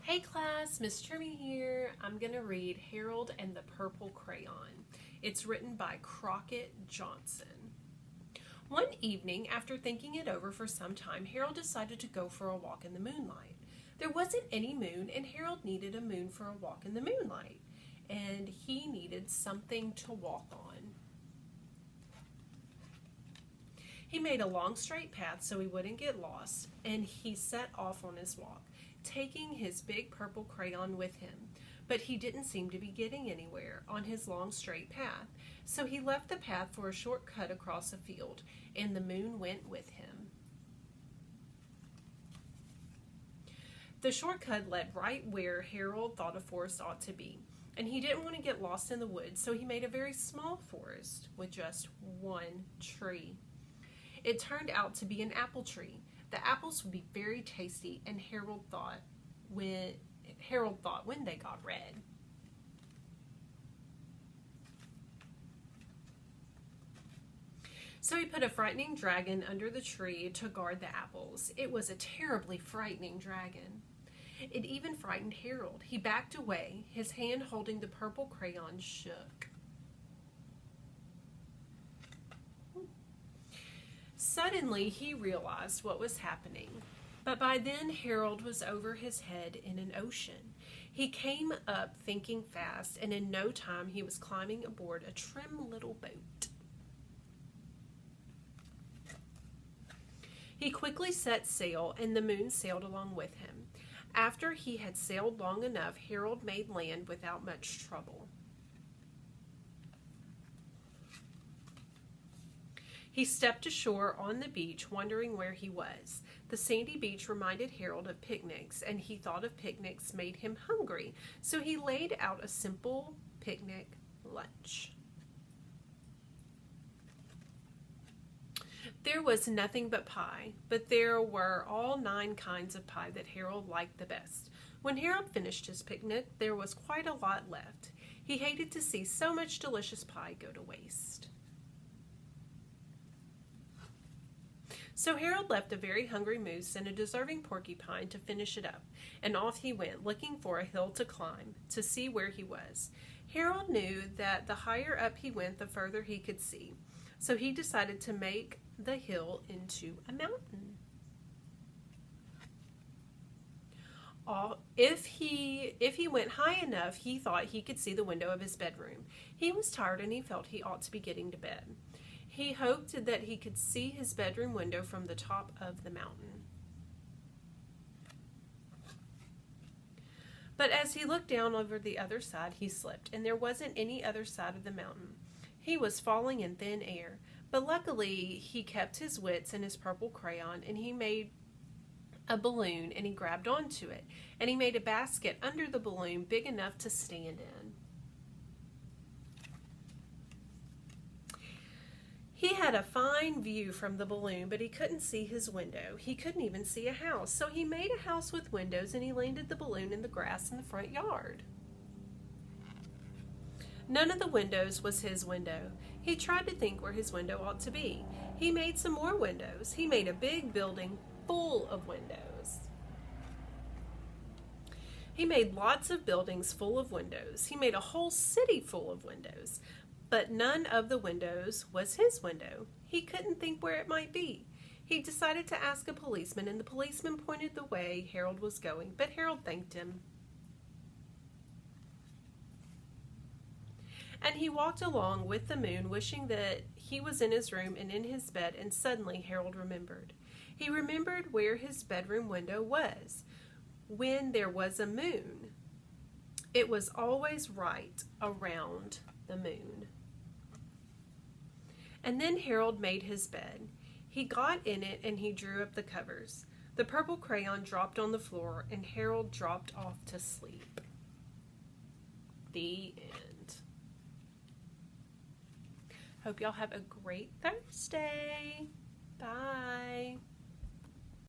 Hey class, Mrs.Treme here. I'm going to read Harold and the Purple Crayon. It's written by Crockett Johnson. One evening, after thinking it over for some time, Harold decided to go for a walk in the moonlight. There wasn't any moon, and Harold needed a moon for a walk in the moonlight, and he needed something to walk on. He made a long straight path so he wouldn't get lost, and he set off on his walk, taking his big purple crayon with him. But he didn't seem to be getting anywhere on his long straight path, so he left the path for a short cut across a field, and the moon went with him. The shortcut led right where Harold thought a forest ought to be, and he didn't want to get lost in the woods, so he made a very small forest with just one tree. It turned out to be an apple tree. The apples would be very tasty, and Harold thought when they got red. So he put a frightening dragon under the tree to guard the apples. It was a terribly frightening dragon. It even frightened Harold. He backed away. His hand holding the purple crayon shook. Suddenly, he realized what was happening, but by then Harold was over his head in an ocean. He came up thinking fast, and in no time he was climbing aboard a trim little boat. He quickly set sail, and the moon sailed along with him. After he had sailed long enough, Harold made land without much trouble. He stepped ashore on the beach, wondering where he was. The sandy beach reminded Harold of picnics, and he thought of picnics made him hungry, so he laid out a simple picnic lunch. There was nothing but pie, but there were all 9 kinds of pie that Harold liked the best. When Harold finished his picnic, there was quite a lot left. He hated to see so much delicious pie go to waste. So Harold left a very hungry moose and a deserving porcupine to finish it up, and off he went, looking for a hill to climb, to see where he was. Harold knew that the higher up he went, the further he could see, so he decided to make the hill into a mountain. If he went high enough, he thought he could see the window of his bedroom. He was tired, and he felt he ought to be getting to bed. He hoped that he could see his bedroom window from the top of the mountain. But as he looked down over the other side, he slipped, and there wasn't any other side of the mountain. He was falling in thin air, but luckily he kept his wits and his purple crayon, and he made a balloon, and he grabbed onto it, and he made a basket under the balloon big enough to stand in. He had a fine view from the balloon, but he couldn't see his window. He couldn't even see a house, so he made a house with windows, and he landed the balloon in the grass in the front yard. None of the windows was his window. He tried to think where his window ought to be. He made some more windows. He made a big building full of windows. He made lots of buildings full of windows. He made a whole city full of windows. But none of the windows was his window. He couldn't think where it might be. He decided to ask a policeman, and the policeman pointed the way Harold was going, but Harold thanked him. And he walked along with the moon, wishing that he was in his room and in his bed, and suddenly Harold remembered. He remembered where his bedroom window was. When there was a moon, it was always right around the moon. And then Harold made his bed. He got in it, and he drew up the covers. The purple crayon dropped on the floor, and Harold dropped off to sleep. The end. Hope y'all have a great Thursday. Bye.